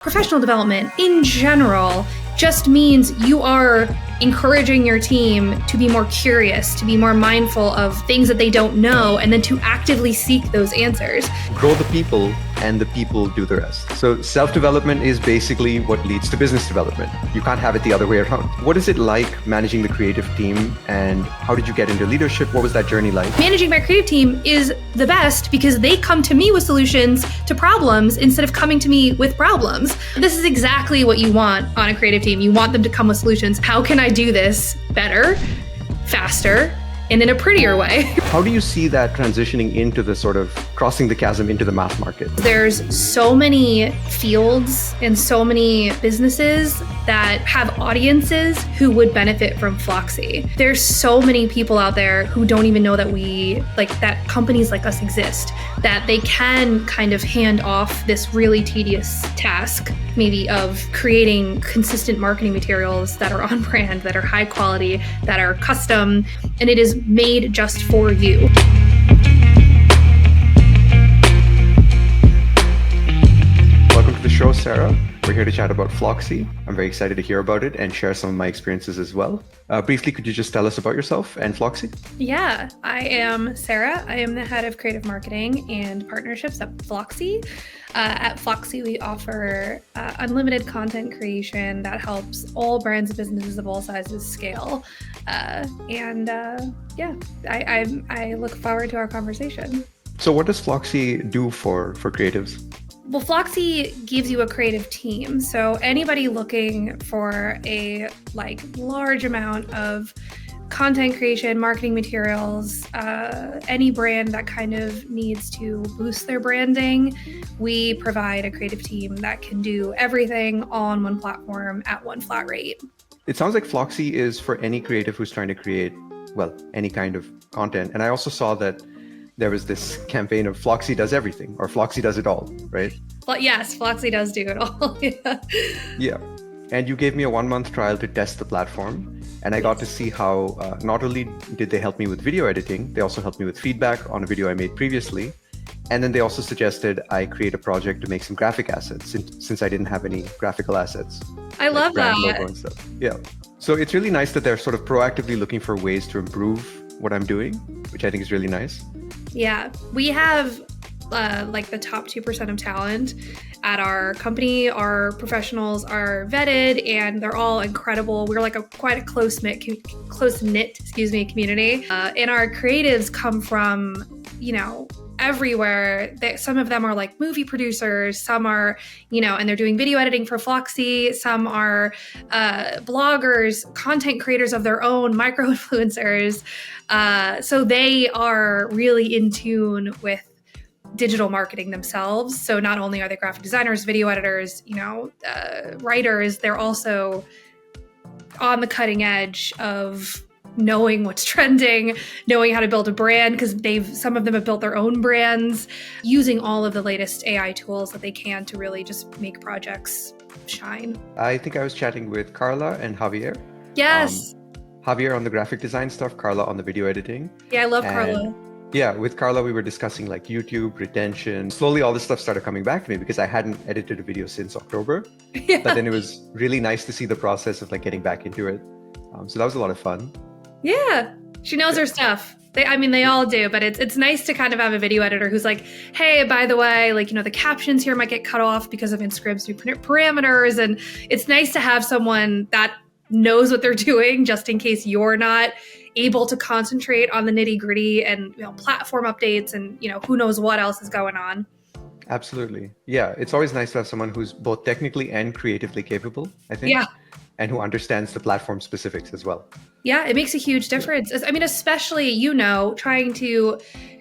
Professional development in general just means you are encouraging your team to be more curious, to be more mindful of things that they don't know, and then to actively seek those answers. Grow the people and the people do the rest. So self-development is basically what leads to business development. You can't have it the other way around. What is it like managing the creative team, and how did you get into leadership? What was that journey like? Managing my creative team is the best because they come to me with solutions to problems instead of coming to me with problems. This is exactly what you want on a creative team. You want them to come with solutions. How can I do this better, faster, and in a prettier way? How do you see that transitioning into the sort of crossing the chasm into the mass market? There's so many fields and so many businesses that have audiences who would benefit from Flocksy. There's so many people out there who don't even know that that companies like us exist, that they can kind of hand off this really tedious task, maybe of creating consistent marketing materials that are on brand, that are high quality, that are custom, and it is made just for you. Welcome to the show, Sarah. We're here to chat about Flocksy. I'm very excited to hear about it and share some of my experiences as well. Briefly, could you just tell us about yourself and Flocksy? Yeah, I am Sarah. I am the head of creative marketing and partnerships at Flocksy. At Flocksy, we offer unlimited content creation that helps all brands and businesses of all sizes scale. I look forward to our conversation. So what does Flocksy do for creatives? Well, Flocksy gives you a creative team. So anybody looking for a large amount of content creation, marketing materials, any brand that kind of needs to boost their branding, we provide a creative team that can do everything all on one platform at one flat rate. It sounds like Flocksy is for any creative who's trying to create, any kind of content. And I also saw that there was this campaign of Flocksy does everything, or Flocksy does it all, right? Well, yes, Flocksy does do it all. Yeah. And you gave me a 1-month trial to test the platform. And I got to see how not only did they help me with video editing, they also helped me with feedback on a video I made previously. And then they also suggested I create a project to make some graphic assets since I didn't have any graphical assets. I love brand that. logo and stuff. Yeah. So it's really nice that they're sort of proactively looking for ways to improve what I'm doing, which I think is really nice. Yeah, we have the top 2% of talent at our company. Our professionals are vetted and they're all incredible. We're quite a close-knit community. And our creatives come from, everywhere. Some of them are movie producers, some are, and they're doing video editing for Flocksy. Some are bloggers, content creators of their own, micro-influencers. So they are really in tune with digital marketing themselves. So not only are they graphic designers, video editors, writers, they're also on the cutting edge of knowing what's trending, knowing how to build a brand, because some of them have built their own brands, using all of the latest AI tools that they can to really just make projects shine. I think I was chatting with Carla and Javier. Yes. Javier on the graphic design stuff, Carla on the video editing. Yeah, I love Carla. Yeah, with Carla, we were discussing YouTube, retention. Slowly, all this stuff started coming back to me because I hadn't edited a video since October. Yeah. But then it was really nice to see the process of getting back into it. So that was a lot of fun. Yeah, she knows her stuff. They all do, but it's nice to kind of have a video editor who's like, hey, by the way, the captions here might get cut off because of Instagram's new parameters. And it's nice to have someone that knows what they're doing just in case you're not able to concentrate on the nitty gritty and platform updates and who knows what else is going on. Absolutely. Yeah, it's always nice to have someone who's both technically and creatively capable, I think. Yeah. And who understands the platform specifics as well. Yeah, it makes a huge difference. Especially, trying to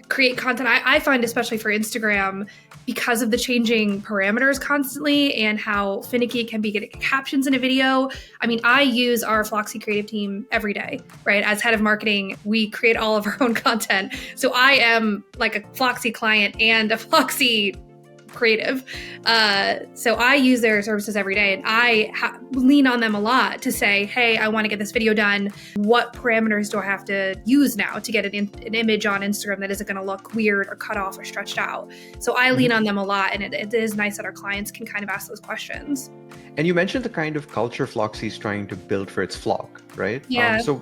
create content. I find, especially for Instagram, because of the changing parameters constantly and how finicky it can be getting captions in a video. I use our Flocksy creative team every day, right? As head of marketing, we create all of our own content. So I am like a Flocksy client and a Flocksy creative. So I use their services every day, and I lean on them a lot to say, hey, I want to get this video done. What parameters do I have to use now to get an image on Instagram that isn't going to look weird or cut off or stretched out? So I lean on them a lot, and it is nice that our clients can kind of ask those questions. And you mentioned the kind of culture Flocksy is trying to build for its flock, right? Yeah. So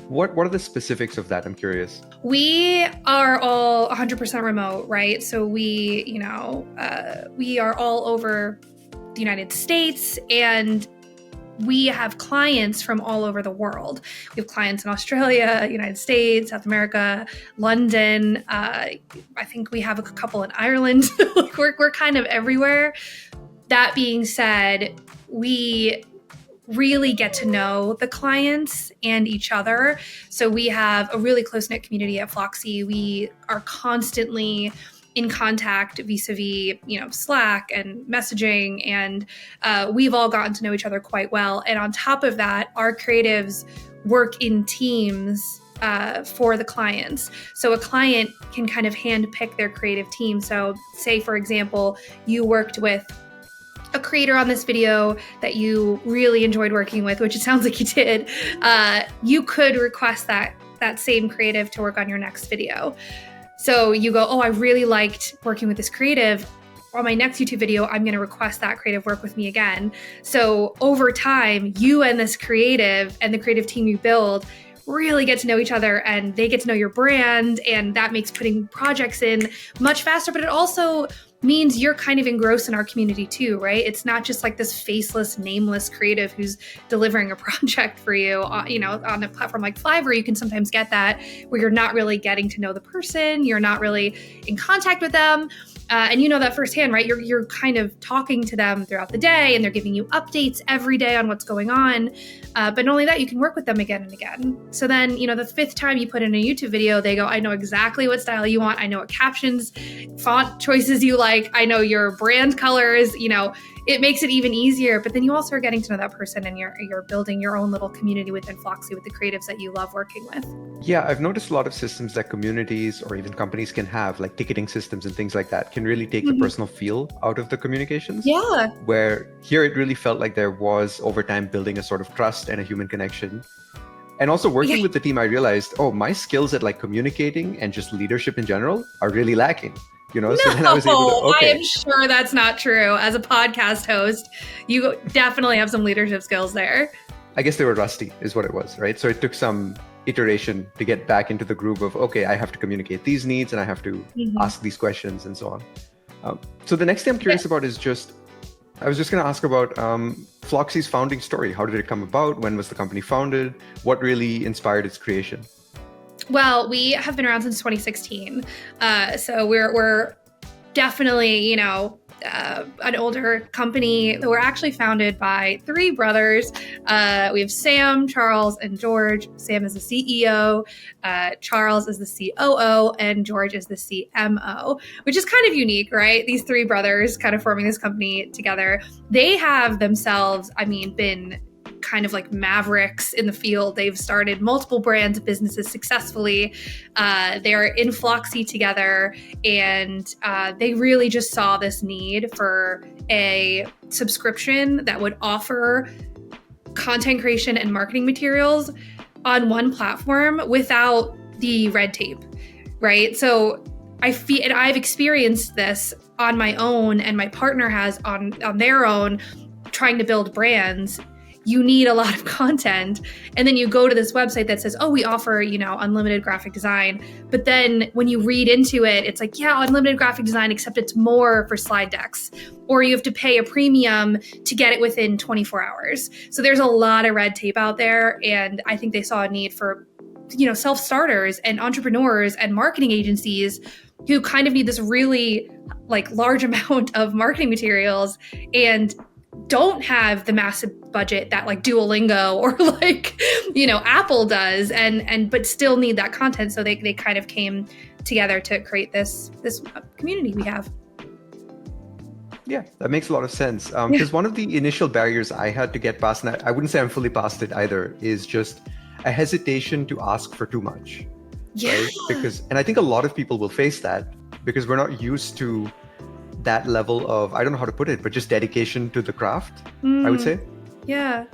what are the specifics of that? I'm curious. We are all 100% remote, right? So we are all over the United States, and we have clients from all over the world. We have clients in Australia, United States, South America, London. I think we have a couple in Ireland. We're kind of everywhere. That being said, we really get to know the clients and each other. So we have a really close-knit community at Flocksy. We are constantly in contact vis-a-vis, Slack and messaging, and we've all gotten to know each other quite well. And on top of that, our creatives work in teams for the clients. So a client can kind of handpick their creative team. So say, for example, you worked with a creator on this video that you really enjoyed working with, which it sounds like you did, you could request that same creative to work on your next video. So you go, oh, I really liked working with this creative. On my next YouTube video, I'm going to request that creative work with me again. So over time, you and this creative and the creative team you build really get to know each other, and they get to know your brand, and that makes putting projects in much faster. But it also means you're kind of engrossed in our community too, right? It's not just like this faceless, nameless creative who's delivering a project for you. On a platform like Fiverr, you can sometimes get that where you're not really getting to know the person, you're not really in contact with them. And you know that firsthand, right? You're kind of talking to them throughout the day, and they're giving you updates every day on what's going on. But not only that, you can work with them again and again. So then, the fifth time you put in a YouTube video, they go, I know exactly what style you want. I know what captions, font choices you like. I know your brand colors. It makes it even easier. But then you also are getting to know that person, and you're building your own little community within Flocksy with the creatives that you love working with. Yeah, I've noticed a lot of systems that communities or even companies can have, like ticketing systems and things like that, can really take the personal feel out of the communications. Yeah. Where here it really felt like there was over time building a sort of trust and a human connection. And also working with the team, I realized, my skills at like communicating and just leadership in general are really lacking. So then I was able to, I am sure that's not true. As a podcast host, you definitely have some leadership skills there. I guess they were rusty is what it was, right? So it took some iteration to get back into the groove of, okay, I have to communicate these needs and I have to ask these questions and so on. So the next thing I'm curious about is I was just going to ask about Flocksy's founding story. How did it come about? When was the company founded? What really inspired its creation? Well, we have been around since 2016. So we're definitely, an older company. We're actually founded by three brothers. We have Sam, Charles, and George. Sam is the CEO, Charles is the COO, and George is the CMO, which is kind of unique, right? These three brothers kind of forming this company together. They have themselves, been kind of like mavericks in the field. They've started multiple brands of businesses successfully. They're in Flocksy together, and they really just saw this need for a subscription that would offer content creation and marketing materials on one platform without the red tape, right? So I've experienced this on my own, and my partner has on their own, trying to build brands. You need a lot of content. And then you go to this website that says, we offer, unlimited graphic design. But then when you read into it, it's like, unlimited graphic design, except it's more for slide decks. Or you have to pay a premium to get it within 24 hours. So there's a lot of red tape out there. And I think they saw a need for, self-starters and entrepreneurs and marketing agencies who kind of need this really large amount of marketing materials and don't have the massive budget that Duolingo or Apple does, but still need that content. So they kind of came together to create this community we have. Yeah, that makes a lot of sense. Because one of the initial barriers I had to get past, and I wouldn't say I'm fully past it either, is just a hesitation to ask for too much. Yeah. Right? And I think a lot of people will face that because we're not used to that level of, I don't know how to put it, but just dedication to the craft, I would say. Yeah.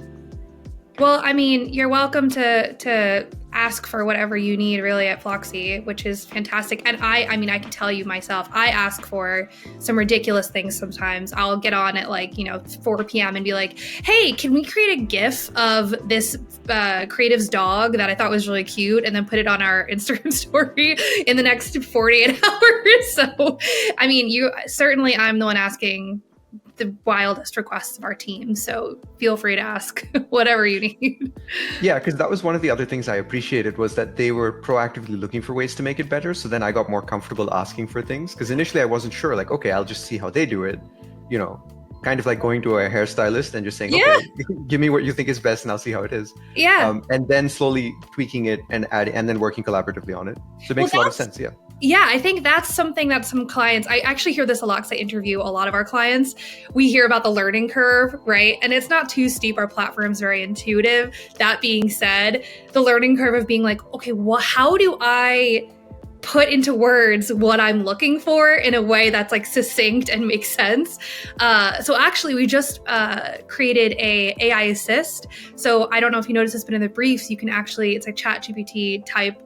Well, I mean, you're welcome to ask for whatever you need really at Flocksy, which is fantastic. And I mean, I can tell you myself, I ask for some ridiculous things sometimes. I'll get on at 4 p.m. and be like, hey, can we create a GIF of this creative's dog that I thought was really cute and then put it on our Instagram story in the next 48 hours? So, I mean, I'm the one asking the wildest requests of our team. So feel free to ask whatever you need. Yeah, because that was one of the other things I appreciated, was that they were proactively looking for ways to make it better. So then I got more comfortable asking for things, because initially I wasn't sure, like, okay, I'll just see how they do it, kind of like going to a hairstylist and just saying, okay, give me what you think is best and I'll see how it is. Yeah. And then slowly tweaking it and then working collaboratively on it. So it makes a lot of sense. Yeah. Yeah, I think that's something that some clients, I actually hear this a lot because I interview a lot of our clients. We hear about the learning curve, right? And it's not too steep. Our platform's very intuitive. That being said, the learning curve of being like, okay, well, how do I put into words what I'm looking for in a way that's like succinct and makes sense? So actually, we just created a AI assist. So I don't know if you noticed this, but in the briefs, you can actually, it's like ChatGPT type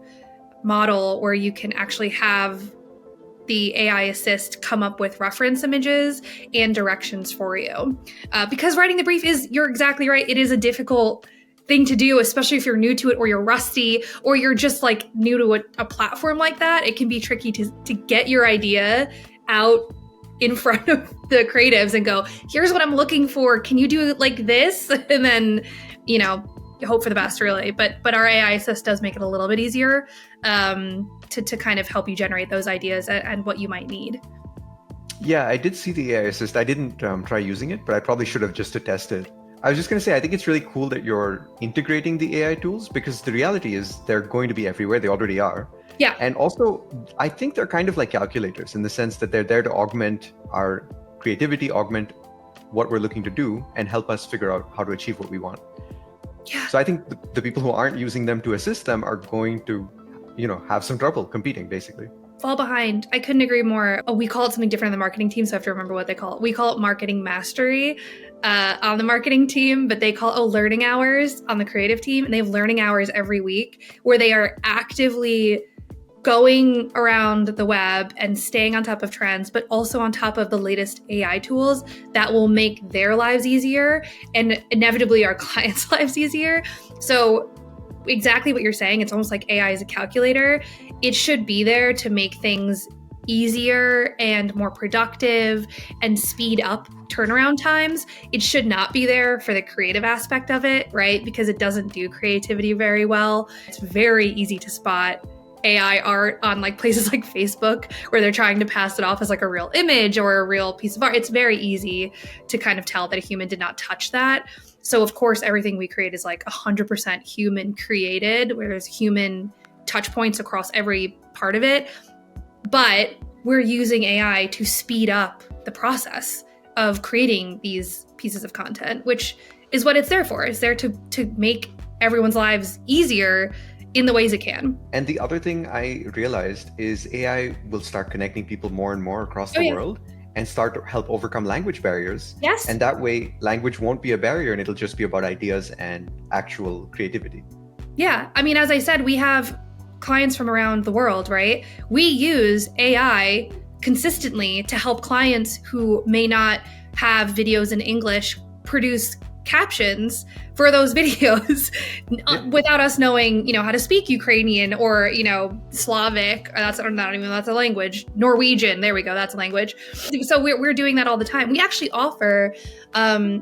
model where you can actually have the AI assist come up with reference images and directions for you. Because writing the brief you're exactly right, it is a difficult thing to do, especially if you're new to it or you're rusty or you're just like new to a platform like that. It can be tricky to get your idea out in front of the creatives and go, here's what I'm looking for. Can you do it like this? And then, hope for the best, really. But our AI assist does make it a little bit easier to kind of help you generate those ideas and what you might need. Yeah, I did see the AI assist. I didn't try using it, but I probably should have just to test it. I was just going to say, I think it's really cool that you're integrating the AI tools, because the reality is they're going to be everywhere. They already are. Yeah. And also, I think they're kind of like calculators in the sense that they're there to augment our creativity, augment what we're looking to do, and help us figure out how to achieve what we want. Yeah. So I think the people who aren't using them to assist them are going to, have some trouble competing, basically. Fall behind. I couldn't agree more. We call it something different on the marketing team, so I have to remember what they call it. We call it marketing mastery on the marketing team, but they call it learning hours on the creative team. And they have learning hours every week where they are actively going around the web and staying on top of trends, but also on top of the latest AI tools that will make their lives easier and inevitably our clients' lives easier. So exactly what you're saying, it's almost like AI is a calculator. It should be there to make things easier and more productive and speed up turnaround times. It should not be there for the creative aspect of it, right? Because it doesn't do creativity very well. It's very easy to spot AI art on like places like Facebook where they're trying to pass it off as like a real image or a real piece of art. It's very easy to kind of tell that a human did not touch that. So of course, everything we create is like 100% human created, where there's human touch points across every part of it. But we're using AI to speed up the process of creating these pieces of content, which is what it's there for. It's there to make everyone's lives easier in the ways it can. And the other thing I realized is AI will start connecting people more and more across the world and start to help overcome language barriers. Yes. And that way, language won't be a barrier and it'll just be about ideas and actual creativity. Yeah. I mean, as I said, we have clients from around the world, right? We use AI consistently to help clients who may not have videos in English produce captions for those videos without us knowing, how to speak Ukrainian or, Slavic. That's a language. Norwegian. There we go. That's a language. So we're doing that all the time. We actually offer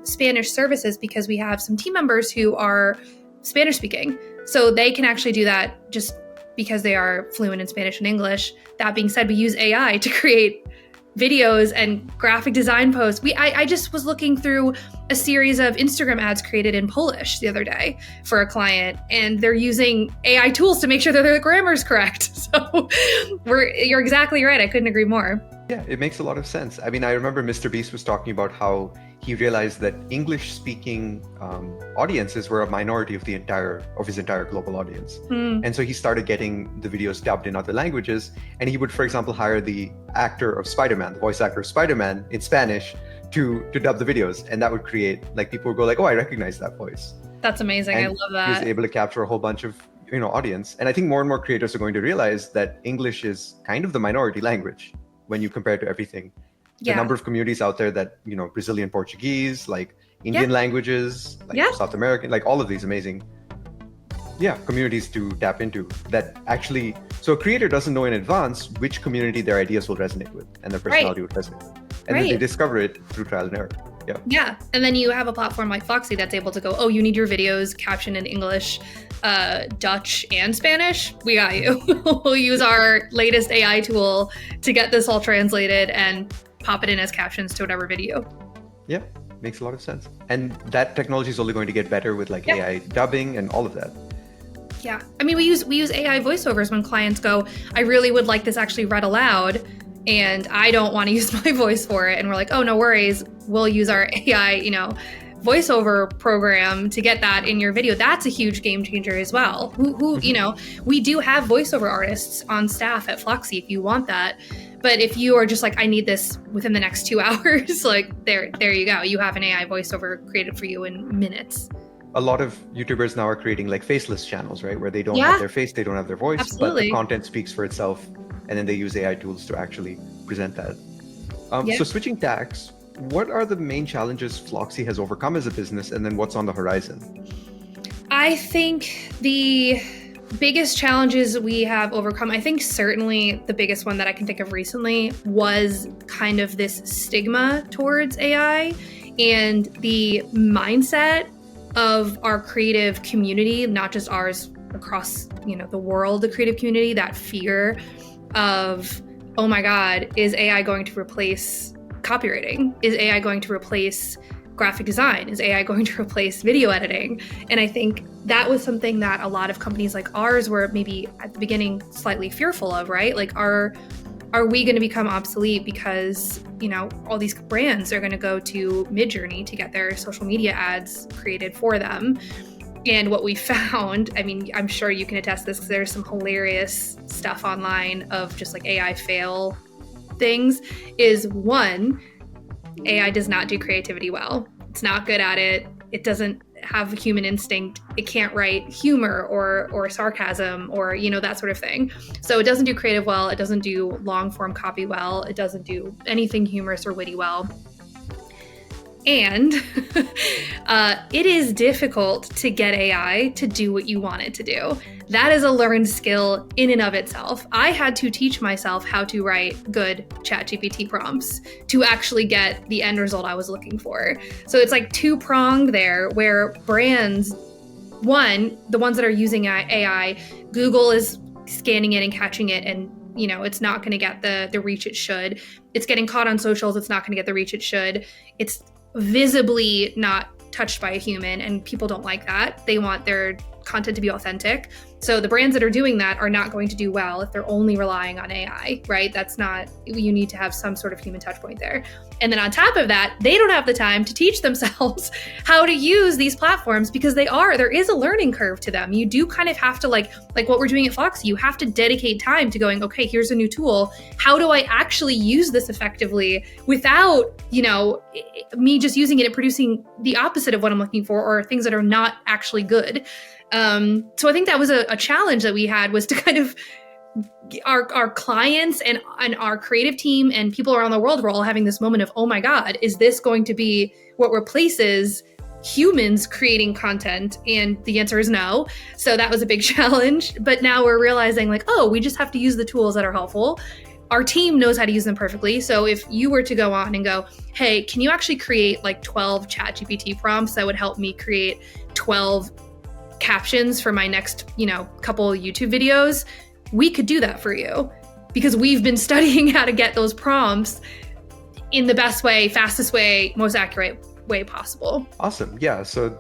Spanish services because we have some team members who are Spanish speaking. So they can actually do that just because they are fluent in Spanish and English. That being said, we use AI to create videos and graphic design posts. I just was looking through a series of Instagram ads created in Polish the other day for a client, and they're using AI tools to make sure that their grammar is correct. So you're exactly right. I couldn't agree more. Yeah, it makes a lot of sense. I mean, I remember Mr. Beast was talking about how he realized that English-speaking audiences were a minority of his entire global audience, and so he started getting the videos dubbed in other languages. And he would, for example, hire the actor of Spider-Man, the voice actor of Spider-Man in Spanish, to dub the videos, and that would create like people would go like, "Oh, I recognize that voice." That's amazing. And I love that. he was able to capture a whole bunch of audience. And I think more and more creators are going to realize that English is kind of the minority language when you compare to everything. The number of communities out there that, Brazilian Portuguese, like Indian languages, like South American, like all of these amazing communities to tap into that actually, so a creator doesn't know in advance which community their ideas will resonate with and their personality will resonate with. And then they discover it through trial and error. Yeah. And then you have a platform like Flocksy that's able to go, oh, you need your videos captioned in English, Dutch, and Spanish. We got you. We'll use our latest AI tool to get this all translated and pop it in as captions to whatever video. Yeah, makes a lot of sense. And that technology is only going to get better with like AI dubbing and all of that. Yeah. I mean, we use AI voiceovers when clients go, I really would like this actually read aloud, and I don't want to use my voice for it. And we're like, oh, no worries. We'll use our AI, voiceover program to get that in your video. That's a huge game changer as well. We do have voiceover artists on staff at Flocksy if you want that. But if you are just like, I need this within the next 2 hours, like there you go. You have an AI voiceover created for you in minutes. A lot of YouTubers now are creating like faceless channels, right? Where they don't have their face, they don't have their voice, but the content speaks for itself. And then they use AI tools to actually present that. So switching tacks, what are the main challenges Flocksy has overcome as a business, and then what's on the horizon? I think the biggest challenges we have overcome, I think certainly the biggest one that I can think of recently was kind of this stigma towards AI and the mindset of our creative community, not just ours, across the world, the creative community, that fear of, oh my God, is AI going to replace copywriting? Is AI going to replace graphic design? Is AI going to replace video editing? And I think that was something that a lot of companies like ours were maybe at the beginning slightly fearful of, right? Like, are we going to become obsolete because, all these brands are going to go to Midjourney to get their social media ads created for them? And what we found, I mean, I'm sure you can attest this because there's some hilarious stuff online of just like AI fail things, is one, AI does not do creativity well. It's not good at it. It doesn't have human instinct. It can't write humor or sarcasm or, that sort of thing. So it doesn't do creative well. It doesn't do long form copy well. It doesn't do anything humorous or witty well. And it is difficult to get AI to do what you want it to do. That is a learned skill in and of itself. I had to teach myself how to write good ChatGPT prompts to actually get the end result I was looking for. So it's like two-pronged there, where brands, one, the ones that are using AI, Google is scanning it and catching it, and it's not going to get the reach it should. It's getting caught on socials. It's not going to get the reach it should. It's visibly not touched by a human, and people don't like that. They want their content to be authentic. So the brands that are doing that are not going to do well if they're only relying on AI, right? That's not, you need to have some sort of human touch point there. And then on top of that, they don't have the time to teach themselves how to use these platforms because there is a learning curve to them. You do kind of have to like what we're doing at Flocksy, you have to dedicate time to going, okay, here's a new tool. How do I actually use this effectively without, me just using it and producing the opposite of what I'm looking for, or things that are not actually good. So I think that was a challenge that we had, was to kind of our clients and our creative team and people around the world were all having this moment of, oh my God, is this going to be what replaces humans creating content? And the answer is no. So that was a big challenge. But now we're realizing like, oh, we just have to use the tools that are helpful. Our team knows how to use them perfectly. So if you were to go on and go, hey, can you actually create like 12 ChatGPT prompts that would help me create 12 captions for my next, couple YouTube videos, we could do that for you because we've been studying how to get those prompts in the best way, fastest way, most accurate way possible. Awesome. Yeah. So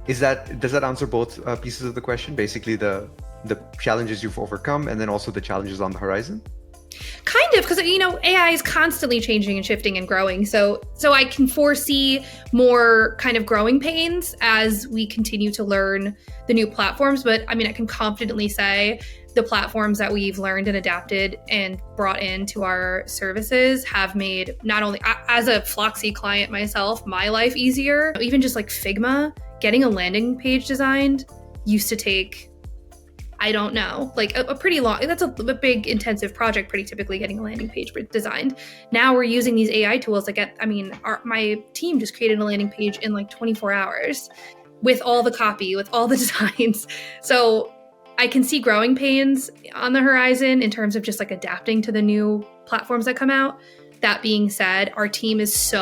does that answer both pieces of the question? Basically the challenges you've overcome and then also the challenges on the horizon? Kind of, because AI is constantly changing and shifting and growing. So I can foresee more kind of growing pains as we continue to learn the new platforms. But I mean, I can confidently say the platforms that we've learned and adapted and brought into our services have made, not only as a Flocksy client myself, my life easier. Even just like Figma, getting a landing page designed used to take, I don't know, like a pretty long, that's a big intensive project, pretty typically getting a landing page designed. Now we're using these AI tools that my team just created a landing page in like 24 hours with all the copy, with all the designs. So I can see growing pains on the horizon in terms of just like adapting to the new platforms that come out. That being said, our team is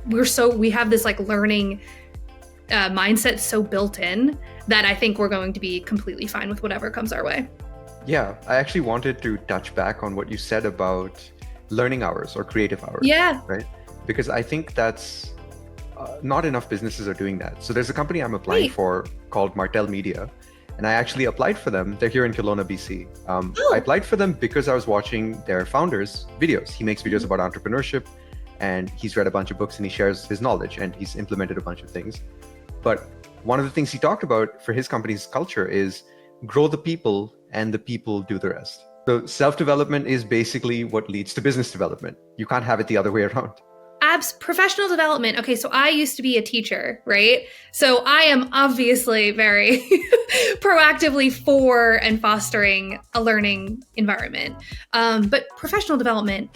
we have this like learning mindset so built in that I think we're going to be completely fine with whatever comes our way. Yeah, I actually wanted to touch back on what you said about learning hours or creative hours. Yeah. Right? Because I think that's not enough businesses are doing that. So there's a company I'm applying for called Martell Media, and I actually applied for them. They're here in Kelowna, BC. I applied for them because I was watching their founder's videos. He makes videos about entrepreneurship, and he's read a bunch of books and he shares his knowledge and he's implemented a bunch of things. But one of the things he talked about for his company's culture is grow the people and the people do the rest. So self-development is basically what leads to business development. You can't have it the other way around. Professional development. Okay, so I used to be a teacher, right? So I am obviously very proactively for and fostering a learning environment. But professional development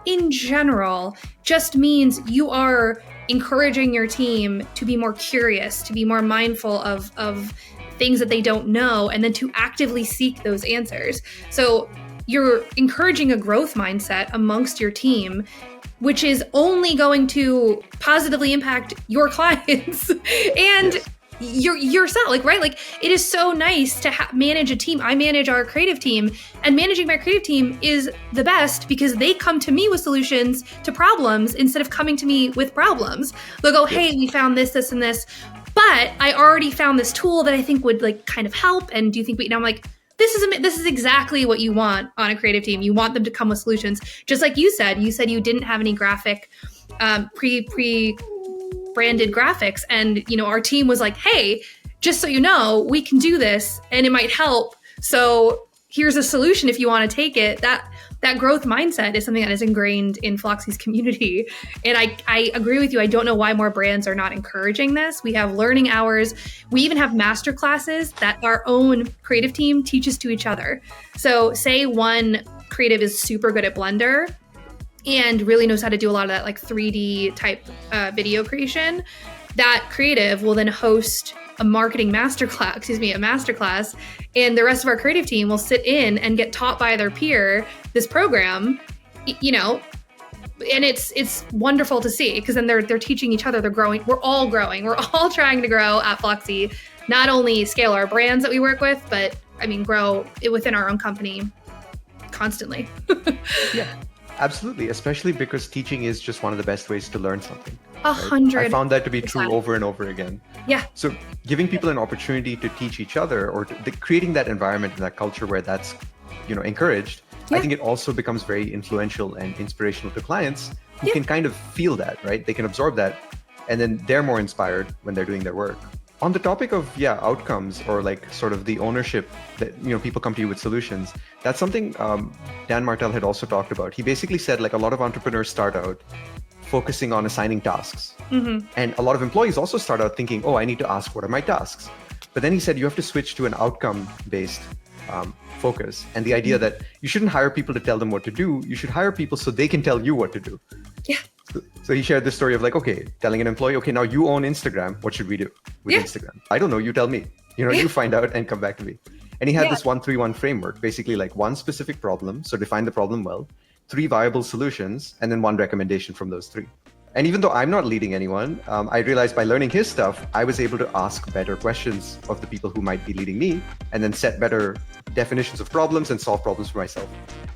in general just means you are encouraging your team to be more curious, to be more mindful of things that they don't know, and then to actively seek those answers. So you're encouraging a growth mindset amongst your team, which is only going to positively impact your clients and yourself, right? Like, it is so nice to manage a team. I manage our creative team, and managing my creative team is the best because they come to me with solutions to problems instead of coming to me with problems. They'll go, hey, we found this, this, and this, but I already found this tool that I think would like kind of help. And do you think and I'm like, this is exactly what you want on a creative team. You want them to come with solutions. Just like you said you didn't have any graphic pre-branded graphics. And, our team was like, hey, just so you know, we can do this and it might help. So here's a solution if you want to take it. That growth mindset is something that is ingrained in Flocksy's community. And I agree with you. I don't know why more brands are not encouraging this. We have learning hours. We even have master classes that our own creative team teaches to each other. So say one creative is super good at Blender and really knows how to do a lot of that like 3D type video creation. That creative will then host a masterclass, and the rest of our creative team will sit in and get taught by their peer this program, and it's wonderful to see because then they're teaching each other, they're growing, we're all trying to grow at Flocksy, not only scale our brands that we work with, but grow it within our own company constantly. Yeah. Absolutely, especially because teaching is just one of the best ways to learn something. 100%. I found that to be true over and over again. Yeah. So giving people an opportunity to teach each other or creating that environment and that culture where that's, encouraged, I think it also becomes very influential and inspirational to clients who can kind of feel that, right? They can absorb that, and then they're more inspired when they're doing their work. On the topic of outcomes or like sort of the ownership that people come to you with solutions, that's something Dan Martell had also talked about. He basically said like a lot of entrepreneurs start out focusing on assigning tasks, and a lot of employees also start out thinking, oh, I need to ask what are my tasks. But then he said you have to switch to an outcome-based focus, and the idea that you shouldn't hire people to tell them what to do. You should hire people so they can tell you what to do. Yeah. So he shared this story of like, okay, telling an employee, okay, now you own Instagram. What should we do with Instagram? I don't know. You tell me. You find out and come back to me. And he had this 1-3-1 framework, basically like one specific problem. So define the problem well, 3 viable solutions, and then 1 recommendation from those 3. And even though I'm not leading anyone, I realized by learning his stuff, I was able to ask better questions of the people who might be leading me, and then set better definitions of problems and solve problems for myself.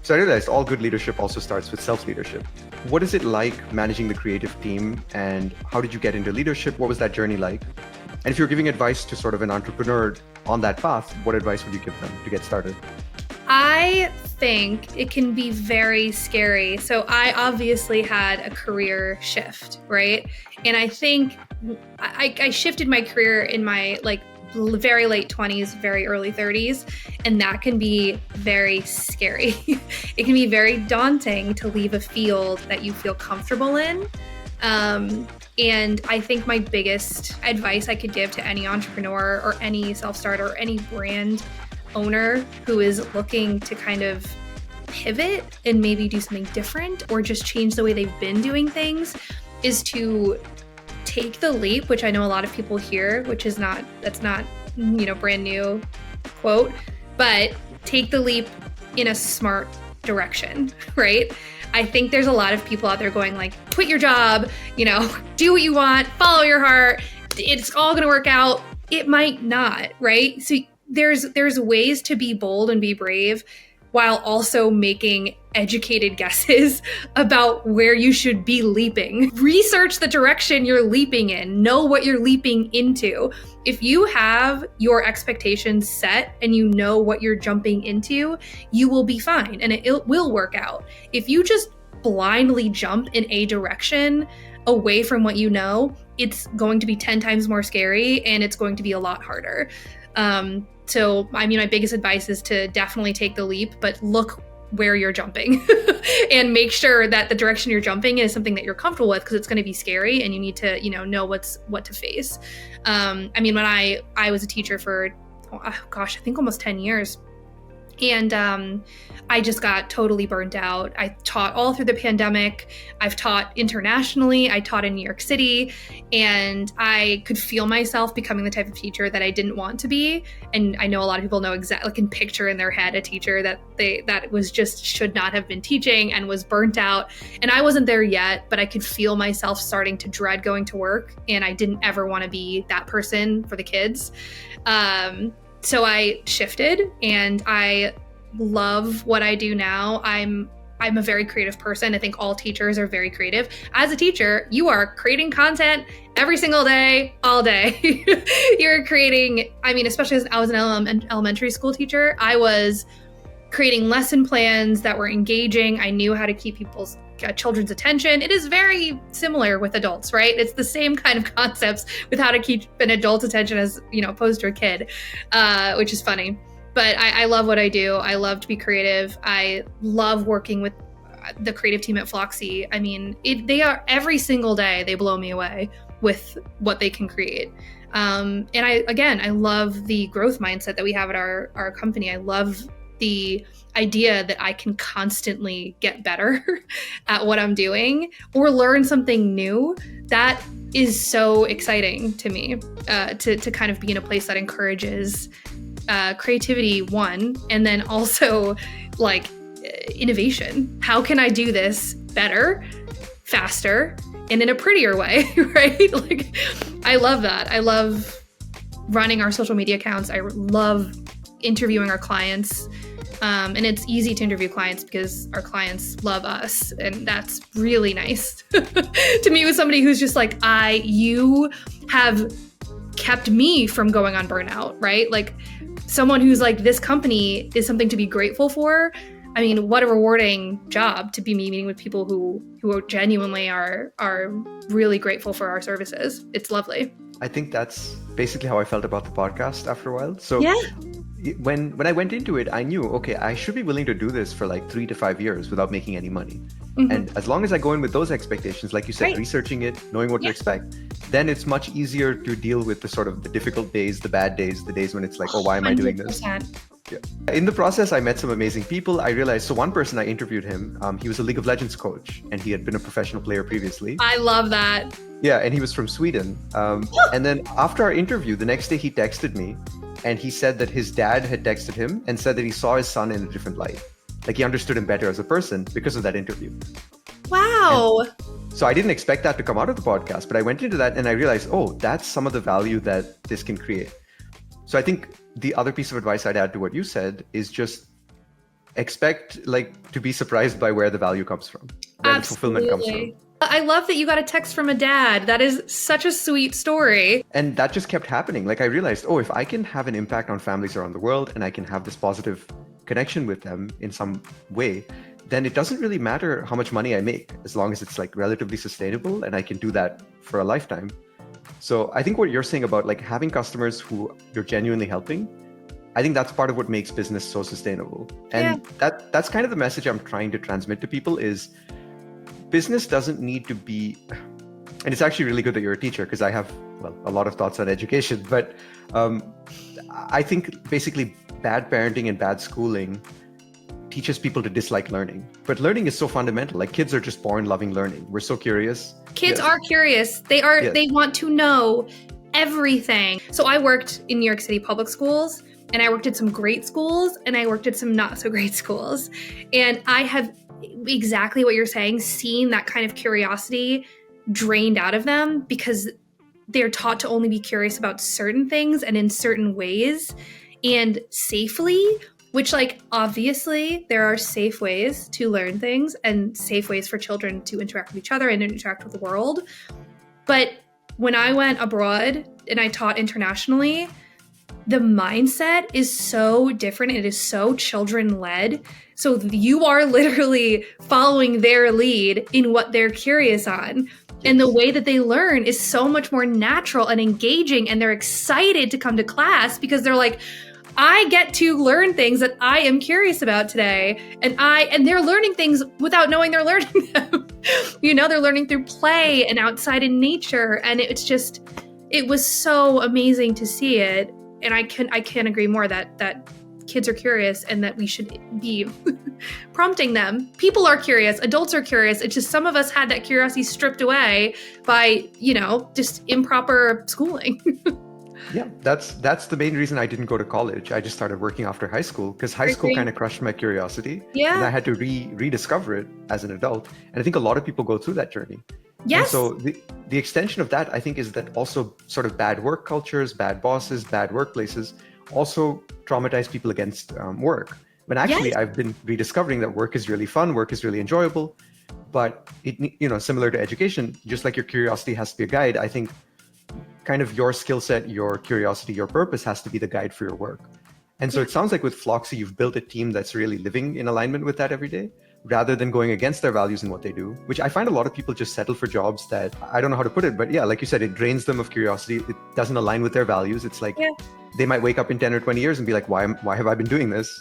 So I realized all good leadership also starts with self-leadership. What is it like managing the creative team, and how did you get into leadership? What was that journey like? And if you're giving advice to sort of an entrepreneur on that path, what advice would you give them to get started? I think it can be very scary. So I obviously had a career shift, right? And I think I shifted my career in my like very late 20s, very early 30s, and that can be very scary. It can be very daunting to leave a field that you feel comfortable in. And I think my biggest advice I could give to any entrepreneur or any self-starter or any brand owner who is looking to kind of pivot and maybe do something different or just change the way they've been doing things is to take the leap, which I know a lot of people hear, that's not, brand new quote, but take the leap in a smart direction, right? I think there's a lot of people out there going like, quit your job, do what you want, follow your heart. It's all going to work out. It might not, right? So there's ways to be bold and be brave while also making educated guesses about where you should be leaping. Research the direction you're leaping in. Know what you're leaping into. If you have your expectations set and you know what you're jumping into, you will be fine and it will work out. If you just blindly jump in a direction away from what you know, it's going to be 10 times more scary and it's going to be a lot harder. So, my biggest advice is to definitely take the leap, but look where you're jumping and make sure that the direction you're jumping is something that you're comfortable with because it's going to be scary and you need to, know what to face. When I was a teacher for, I think almost 10 years. And I just got totally burnt out. I taught all through the pandemic. I've taught internationally. I taught in New York City. And I could feel myself becoming the type of teacher that I didn't want to be. And I know a lot of people know exactly, can picture in their head a teacher that was just should not have been teaching and was burnt out. And I wasn't there yet, but I could feel myself starting to dread going to work. And I didn't ever want to be that person for the kids. So I shifted and I love what I do now. I'm a very creative person. I think all teachers are very creative. As a teacher, you are creating content every single day, all day. You're creating, especially as I was an elementary school teacher, I was creating lesson plans that were engaging. I knew how to keep children's attention. It is very similar with adults, right? It's the same kind of concepts with how to keep an adult's attention as, opposed to a kid, which is funny. But I love what I do. I love to be creative. I love working with the creative team at Flocksy. They are every single day, they blow me away with what they can create. And I love the growth mindset that we have at our company. I love the idea that I can constantly get better at what I'm doing or learn something new. That is so exciting to me, to kind of be in a place that encourages creativity, one, and then also like innovation. How can I do this better, faster, and in a prettier way, right? Like, I love that. I love running our social media accounts. I love interviewing our clients. And it's easy to interview clients because our clients love us. And that's really nice to meet with somebody who's just like, you have kept me from going on burnout, right? Like someone who's like, this company is something to be grateful for. What a rewarding job to be meeting with people who genuinely are really grateful for our services. It's lovely. I think that's basically how I felt about the podcast after a while. So yeah. When I went into it, I knew, okay, I should be willing to do this for like 3 to 5 years without making any money. Mm-hmm. And as long as I go in with those expectations, like you said, right, researching it, knowing what to expect, then it's much easier to deal with the sort of the difficult days, the bad days, the days when it's like, oh, why am I doing this? Yeah. In the process, I met some amazing people. I realized, so one person I interviewed him, he was a League of Legends coach and he had been a professional player previously. I love that. Yeah, and he was from Sweden. And then after our interview, the next day he texted me and he said that his dad had texted him and said that he saw his son in a different light. Like he understood him better as a person because of that interview. Wow. And so I didn't expect that to come out of the podcast, but I went into that and I realized, oh, that's some of the value that this can create. So I think the other piece of advice I'd add to what you said is just expect to be surprised by where the value comes from, where the fulfillment comes from. I love that you got a text from a dad. That is such a sweet story. And that just kept happening. Like I realized, oh, if I can have an impact on families around the world and I can have this positive connection with them in some way, then it doesn't really matter how much money I make, as long as it's like relatively sustainable and I can do that for a lifetime. So I think what you're saying about like having customers who you're genuinely helping, I think that's part of what makes business so sustainable. And that's kind of the message I'm trying to transmit to people is business doesn't need to be, and it's actually really good that you're a teacher because I have, well, a lot of thoughts on education, but I think basically bad parenting and bad schooling teaches people to dislike learning. But learning is so fundamental. Like kids are just born loving learning. We're so curious. Kids are curious. They want to know everything. So I worked in New York City public schools, and I worked at some great schools, and I worked at some not so great schools. And I have exactly what you're saying, seen that kind of curiosity drained out of them because they're taught to only be curious about certain things and in certain ways and safely, which like obviously there are safe ways to learn things and safe ways for children to interact with each other and interact with the world. But when I went abroad and I taught internationally, the mindset is so different. It is so children-led. So you are literally following their lead in what they're curious on. And the way that they learn is so much more natural and engaging, and they're excited to come to class because they're like, I get to learn things that I am curious about today. And they're learning things without knowing they're learning them. They're learning through play and outside in nature. And it was so amazing to see it. And I can't agree more that kids are curious and that we should be prompting them. People are curious. Adults are curious. It's just some of us had that curiosity stripped away by, just improper schooling. Yeah, that's the main reason I didn't go to college. I just started working after high school because high school kind of crushed my curiosity. Yeah. And I had to rediscover it as an adult. And I think a lot of people go through that journey. Yes. And so the extension of that, I think, is that also sort of bad work cultures, bad bosses, bad workplaces also traumatize people against work. When actually I've been rediscovering that work is really fun, work is really enjoyable, but it, similar to education, just like your curiosity has to be a guide, I think kind of your skill set, your curiosity, your purpose has to be the guide for your work. And so it sounds like with Flocksy, you've built a team that's really living in alignment with that every day, rather than going against their values in what they do, which I find a lot of people just settle for jobs that, I don't know how to put it, but yeah, like you said, it drains them of curiosity. It doesn't align with their values. It's like they might wake up in 10 or 20 years and be like, why have I been doing this?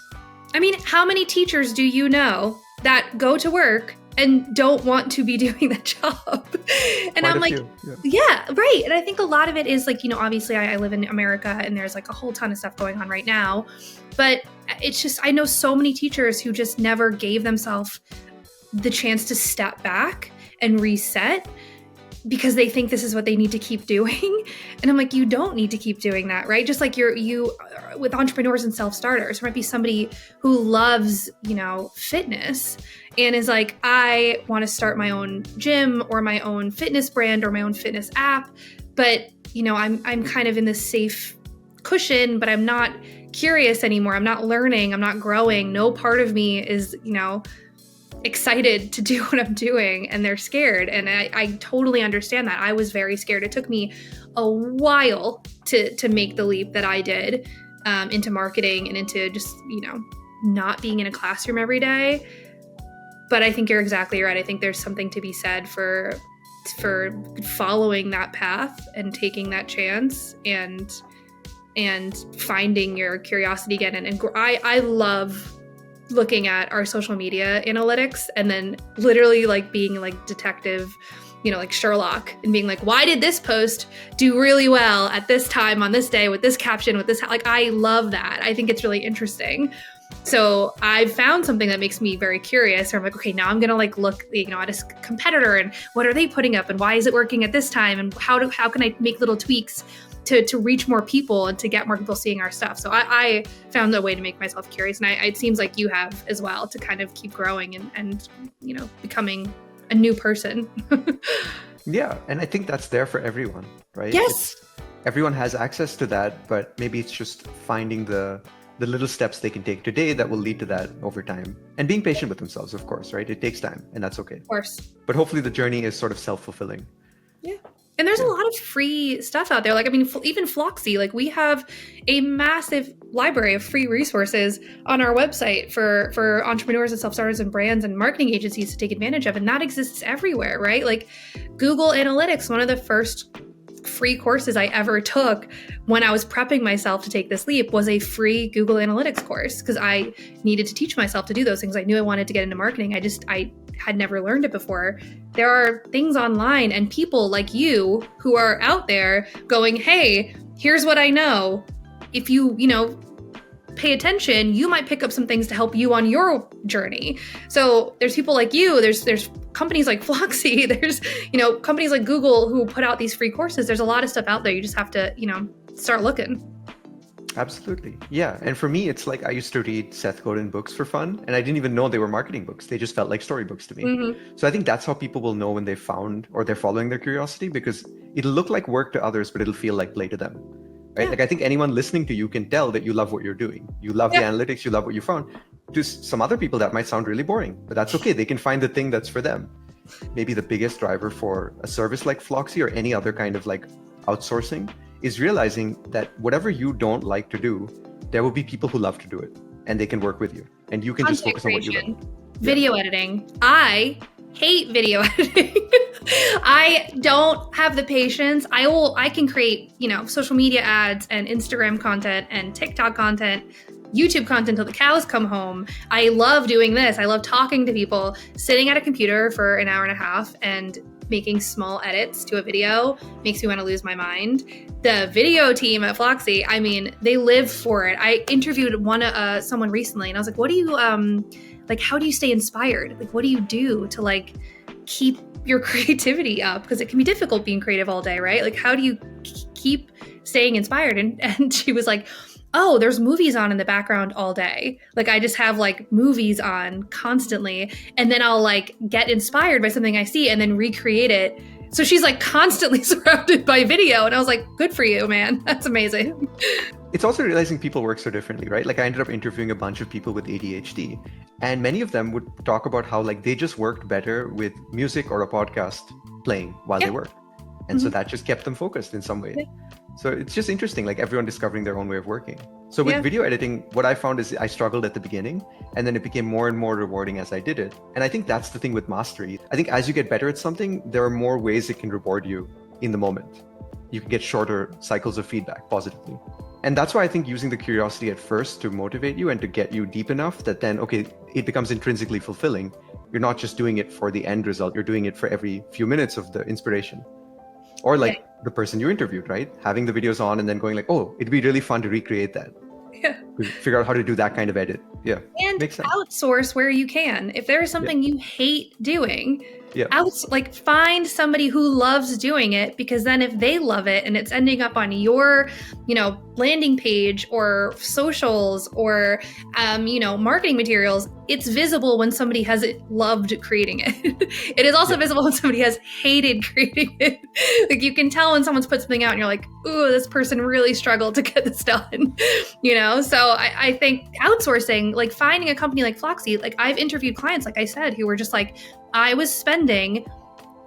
I mean, how many teachers do you know that go to work and don't want to be doing that job? And I'm like, yeah, right. And I think a lot of it is like, obviously I live in America and there's like a whole ton of stuff going on right now, but it's just, I know so many teachers who just never gave themselves the chance to step back and reset because they think this is what they need to keep doing. And I'm like, you don't need to keep doing that, right? Just like you with entrepreneurs and self-starters, there might be somebody who loves, fitness and is like, I want to start my own gym or my own fitness brand or my own fitness app. But, I'm kind of in this safe cushion, but I'm not curious anymore. I'm not learning. I'm not growing. No part of me is, excited to do what I'm doing, and they're scared. And I totally understand that. I was very scared. It took me a while to make the leap that I did into marketing and into just, not being in a classroom every day. But I think you're exactly right. I think there's something to be said for following that path and taking that chance and finding your curiosity again. And I love looking at our social media analytics and then literally like being like detective, like Sherlock, and being like, why did this post do really well at this time on this day with this caption, with this, like, I love that. I think it's really interesting. So I've found something that makes me very curious. Or I'm like, okay, now I'm going to like look, at a competitor and what are they putting up and why is it working at this time? And how can I make little tweaks to reach more people and to get more people seeing our stuff. So I found a way to make myself curious. And it seems like you have as well, to kind of keep growing and becoming a new person. Yeah. And I think that's there for everyone, right? Yes. Everyone has access to that, but maybe it's just finding the little steps they can take today that will lead to that over time. And being patient with themselves, of course, right? It takes time and that's okay. Of course. But hopefully the journey is sort of self-fulfilling. Yeah. And there's a Yeah. lot of free stuff out there. Like, I mean, even Flocksy, like we have a massive library of free resources on our website for entrepreneurs and self-starters and brands and marketing agencies to take advantage of. And that exists everywhere, right? Like Google Analytics, one of the first free courses I ever took when I was prepping myself to take this leap was a free Google Analytics course because I needed to teach myself to do those things. I knew I wanted to get into marketing. I had never learned it before. There are things online and people like you who are out there going, hey, here's what I know. If you pay attention, you might pick up some things to help you on your journey. So there's people like you, there's companies like Flocksy, there's, companies like Google who put out these free courses. There's a lot of stuff out there. You just have to, start looking. Absolutely. Yeah. And for me, it's like I used to read Seth Godin books for fun, and I didn't even know they were marketing books. They just felt like storybooks to me. Mm-hmm. So I think that's how people will know when they found or they're following their curiosity, because it'll look like work to others, but it'll feel like play to them. Right? Yeah. Like I think anyone listening to you can tell that you love what you're doing. You love the analytics, you love what you found. To some other people, that might sound really boring, but that's okay. They can find the thing that's for them. Maybe the biggest driver for a service like Flocksy or any other kind of like outsourcing is realizing that whatever you don't like to do, there will be people who love to do it and they can work with you, and you can just focus on what you love. Video editing. I hate video editing. I don't have the patience. I can create, social media ads and Instagram content and TikTok content, YouTube content till the cows come home. I love doing this. I love talking to people, sitting at a computer for an hour and a half and making small edits to a video makes me want to lose my mind. The video team at Flocksy, I mean, they live for it. I interviewed someone recently and I was like, what do you, how do you stay inspired? Like, what do you do to keep your creativity up? Because it can be difficult being creative all day, right? Like, how do you keep staying inspired? And she was like, oh, there's movies on in the background all day. Like I just have movies on constantly. And then I'll get inspired by something I see and then recreate it. So she's constantly surrounded by video. And I was like, good for you, man. That's amazing. It's also realizing people work so differently, right? Like I ended up interviewing a bunch of people with ADHD, and many of them would talk about how they just worked better with music or a podcast playing while they work. And so that just kept them focused in some way. Yeah. So it's just interesting, everyone discovering their own way of working. So with video editing, what I found is I struggled at the beginning, and then it became more and more rewarding as I did it. And I think that's the thing with mastery. I think as you get better at something, there are more ways it can reward you in the moment. You can get shorter cycles of feedback positively. And that's why I think using the curiosity at first to motivate you and to get you deep enough that then, okay, it becomes intrinsically fulfilling. You're not just doing it for the end result. You're doing it for every few minutes of the inspiration. Or the person you interviewed, right? Having the videos on and then going oh, it'd be really fun to recreate that. Yeah. Figure out how to do that kind of edit. Yeah. And outsource where you can. If there is something you hate doing, find somebody who loves doing it, because then if they love it and it's ending up on your, landing page or socials or, marketing materials, it's visible when somebody has loved creating it. It is also visible when somebody has hated creating it. You can tell when someone's put something out and you're like, ooh, this person really struggled to get this done, So I think outsourcing, finding a company like Flocksy, I've interviewed clients, like I said, who were just I was spending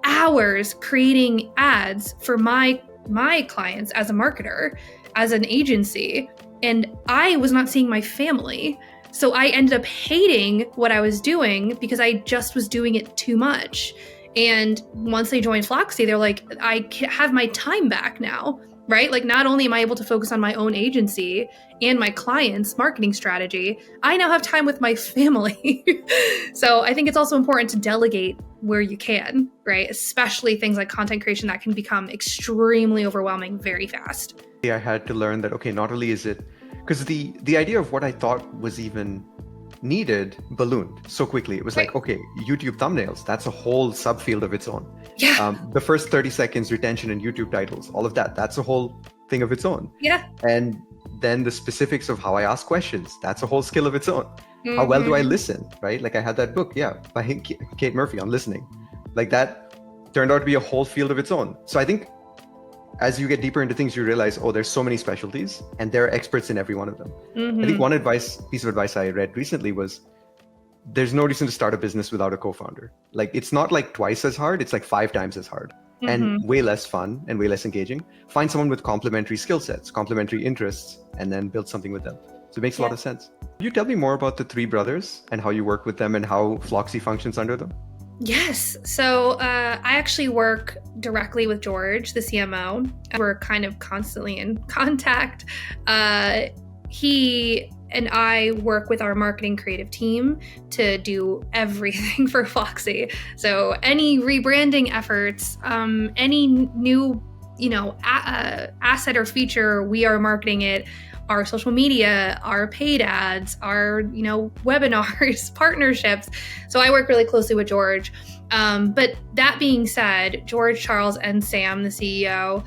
hours creating ads for my clients as a marketer, as an agency, and I was not seeing my family. So I ended up hating what I was doing because I just was doing it too much. And once they joined Flocksy, they're like, I have my time back now, right? Not only am I able to focus on my own agency and my clients' marketing strategy, I now have time with my family. So I think it's also important to delegate where you can, right? Especially things like content creation that can become extremely overwhelming very fast. I had to learn that, okay, not only is it, because the idea of what I thought was even needed ballooned so quickly. It was okay, YouTube thumbnails, that's a whole subfield of its own. Yeah. The first 30 seconds retention in YouTube titles, all of that's a whole thing of its own. Yeah. And then the specifics of how I ask questions, that's a whole skill of its own. Mm-hmm. How well do I listen, right? I had that book, by Kate Murphy on listening. That turned out to be a whole field of its own. So I think as you get deeper into things, you realize, oh, there's so many specialties and there are experts in every one of them. Mm-hmm. I think one piece of advice I read recently was, there's no reason to start a business without a co-founder. It's not twice as hard, it's 5 times as hard. and way less fun and way less engaging. Find someone with complementary skill sets, complementary interests, and then build something with them. So it makes a lot of sense. Could you tell me more about the three brothers and how you work with them and how Flocksy functions under them? Yes. So I actually work directly with George, the CMO. We're kind of constantly in contact. He and I work with our marketing creative team to do everything for Flocksy. So any rebranding efforts, any new, asset or feature, we are marketing it. Our social media, our paid ads, our, webinars, partnerships. So I work really closely with George. But that being said, George, Charles, and Sam, the CEO,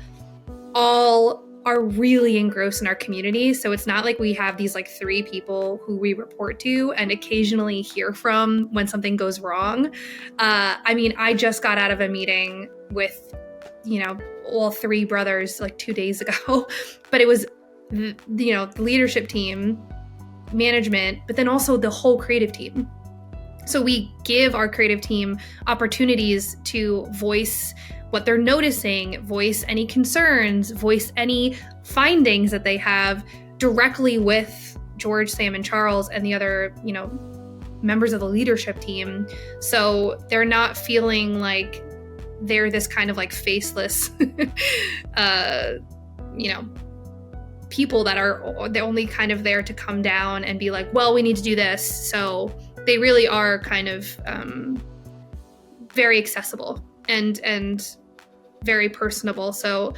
all are really engrossed in our community. So it's not like we have these like three people who we report to and occasionally hear from when something goes wrong. I just got out of a meeting with, all three brothers like 2 days ago, but it was, the leadership team, management, but then also the whole creative team. So we give our creative team opportunities to voice what they're noticing, voice any concerns, voice any findings that they have directly with George, Sam, and Charles and the other, members of the leadership team. So they're not feeling like they're this kind of like faceless, people that are the only kind of there to come down and be like, well, we need to do this. So they really are kind of very accessible and very personable. So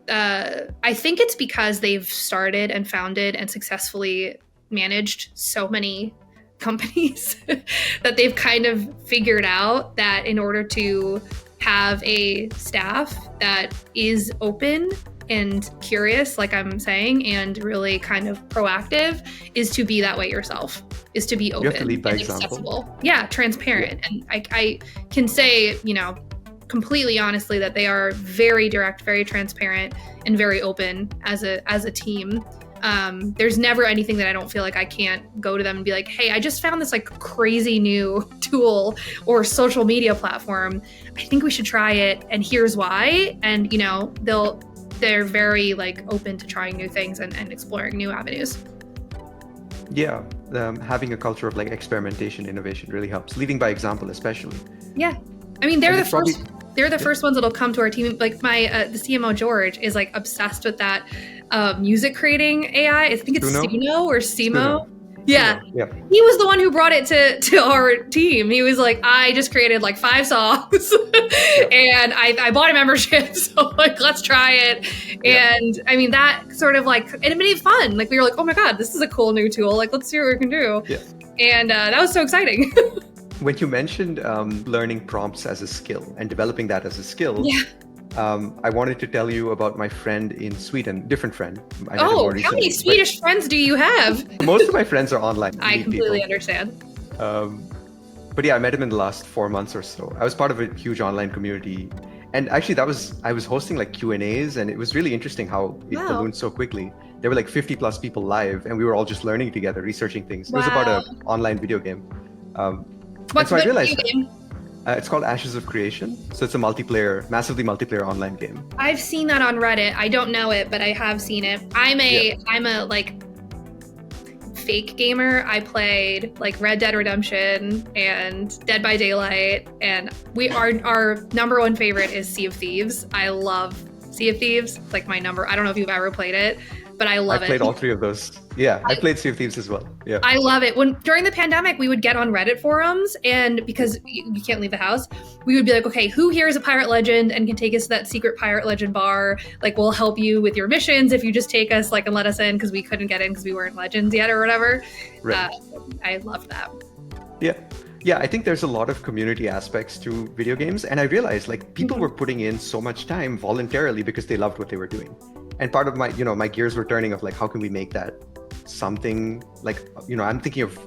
I think it's because they've started and founded and successfully managed so many companies that they've kind of figured out that in order to have a staff that is open and curious, like I'm saying, and really kind of proactive, is to be that way yourself, is to be open. You have to lead by and example. Accessible. Yeah, transparent. And I can say, completely honestly that they are very direct, very transparent, and very open as a team. There's never anything that I don't feel like I can't go to them and be like, hey, I just found this like crazy new tool or social media platform. I think we should try it, and here's why. And they're very like open to trying new things and exploring new avenues. Yeah, having a culture of like experimentation, innovation really helps. Leading by example, especially. Yeah, they're the first. They're the first ones that'll come to our team. Like the CMO George is like obsessed with that music creating AI. I think it's Sino or Simo. Yeah. He was the one who brought it to our team. He was like, I just created like 5 songs and I bought a membership. So like, let's try it. And that sort of like, and it made it fun. Like we were like, oh my God, this is a cool new tool. Like, let's see what we can do. Yeah. And that was so exciting. When you mentioned learning prompts as a skill and developing that as a skill, I wanted to tell you about my friend in Sweden, different friend. How many Swedish friends do you have? Most of my friends are online. I completely understand. But yeah, I met him in the last 4 months or so. I was part of a huge online community. And actually I was hosting like Q&As, and it was really interesting how it ballooned so quickly. There were like 50 plus people live, and we were all just learning together, researching things. It was about an online video game. What's the video game? It's called Ashes of Creation. So it's a massively multiplayer online game. I've seen that on Reddit. I don't know it, but I have seen it. I'm a like fake gamer. I played like Red Dead Redemption and Dead by Daylight, and our number one favorite is Sea of Thieves. I love Sea of Thieves. It's like my number. I don't know if you've ever played it, but I love it. I played all 3 of those. Yeah, I played Sea of Thieves as well. Yeah, I love it. During the pandemic, we would get on Reddit forums, and because you can't leave the house, we would be like, okay, who here is a pirate legend and can take us to that secret pirate legend bar? Like, we'll help you with your missions if you just take us and let us in, because we couldn't get in because we weren't legends yet or whatever. Right. I loved that. Yeah, I think there's a lot of community aspects to video games, and I realized like people were putting in so much time voluntarily because they loved what they were doing. And part of my, my gears were turning of like, how can we make that something like, I'm thinking of,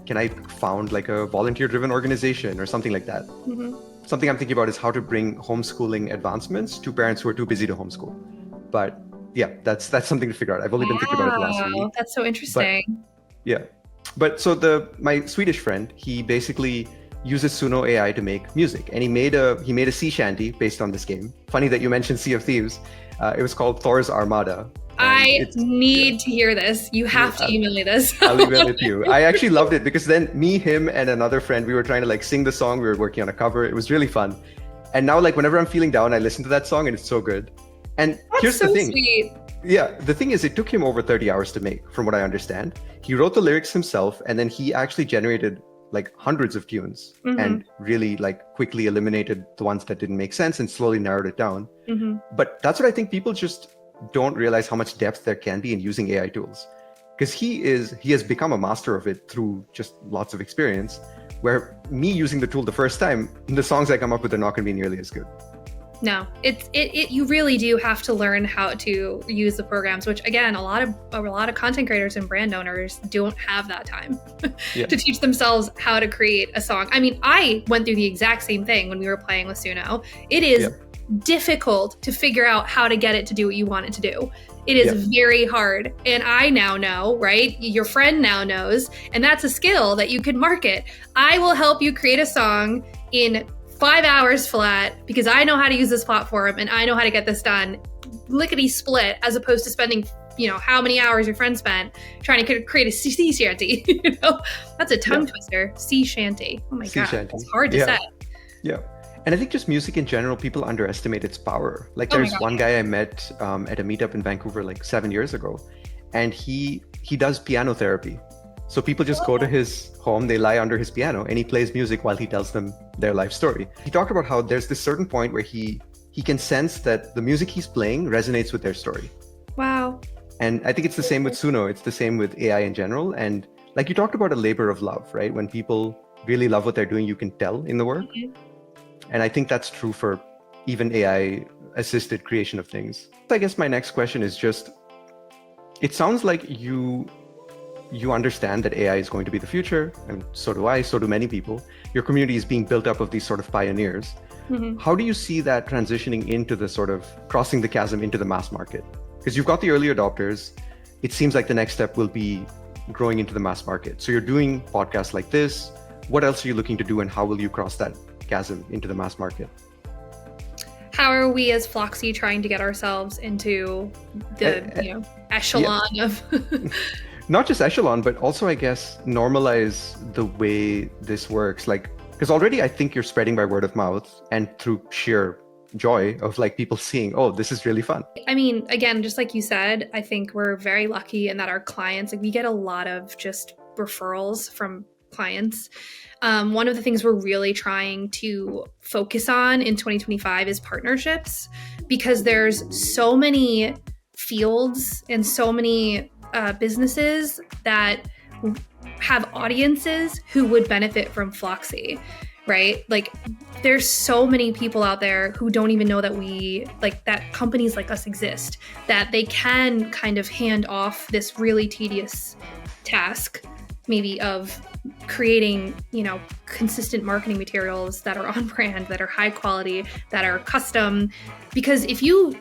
can I found like a volunteer-driven organization or something like that? Something I'm thinking about is how to bring homeschooling advancements to parents who are too busy to homeschool. But yeah, that's something to figure out. I've only been thinking about it last week. That's so interesting. But so my Swedish friend, he basically uses Suno AI to make music, and he made a sea shanty based on this game. Funny that you mentioned Sea of Thieves. It was called Thor's Armada. I need to hear this. You have to email me this. I'll email it to you. I actually loved it because then me, him, and another friend, we were trying to like sing the song. We were working on a cover. It was really fun. And now, like, whenever I'm feeling down, I listen to that song and it's so good. And here's the thing. Sweet. Yeah, the thing is, it took him over 30 hours to make, from what I understand. He wrote the lyrics himself, and then he actually generated like hundreds of tunes and really like quickly eliminated the ones that didn't make sense and slowly narrowed it down. But that's what I think people just don't realize, how much depth there can be in using AI tools. Because he has become a master of it through just lots of experience, where me using the tool the first time, the songs I come up with are not going to be nearly as good. No, you really do have to learn how to use the programs, which again, a lot of content creators and brand owners don't have that time to teach themselves how to create a song. I mean, I went through the exact same thing when we were playing with Suno. It is difficult to figure out how to get it to do what you want it to do. It is very hard. And I now know, right? Your friend now knows, and that's a skill that you could market. I will help you create a song in 5 hours flat because I know how to use this platform and I know how to get this done lickety split, as opposed to spending, how many hours your friend spent trying to create a sea shanty. That's a tongue twister. Sea shanty. Oh my God. It's hard to say. Yeah. And I think just music in general, people underestimate its power. Like there's one guy I met at a meetup in Vancouver like 7 years ago, and he does piano therapy. So people just go to his home, they lie under his piano, and he plays music while he tells them their life story. He talked about how there's this certain point where he can sense that the music he's playing resonates with their story. Wow. And I think it's the same with Suno. It's the same with AI in general. And like you talked about a labor of love, right? When people really love what they're doing, you can tell in the work. And I think that's true for even AI assisted creation of things. I guess my next question is just, it sounds like you understand that AI is going to be the future, and so do I, so do many people. Your community is being built up of these sort of pioneers. How do you see that transitioning into the sort of crossing the chasm into the mass market? Because you've got the early adopters. It seems like the next step will be growing into the mass market. So you're doing podcasts like this. What else are you looking to do, and how will you cross that chasm into the mass market? How are we as Flocksy trying to get ourselves into the echelon of not just echelon, but also I guess normalize the way this works. Like, because already I think you're spreading by word of mouth and through sheer joy of like people seeing, oh, this is really fun. I mean, again, just like you said, I think we're very lucky in that our clients, like we get a lot of just referrals from clients. One of the things we're really trying to focus on in 2025 is partnerships, because there's so many fields and so many businesses that have audiences who would benefit from Flocksy, right? Like there's so many people out there who don't even know that that companies like us exist, that they can kind of hand off this really tedious task, maybe of creating, consistent marketing materials that are on brand, that are high quality, that are custom. Because if you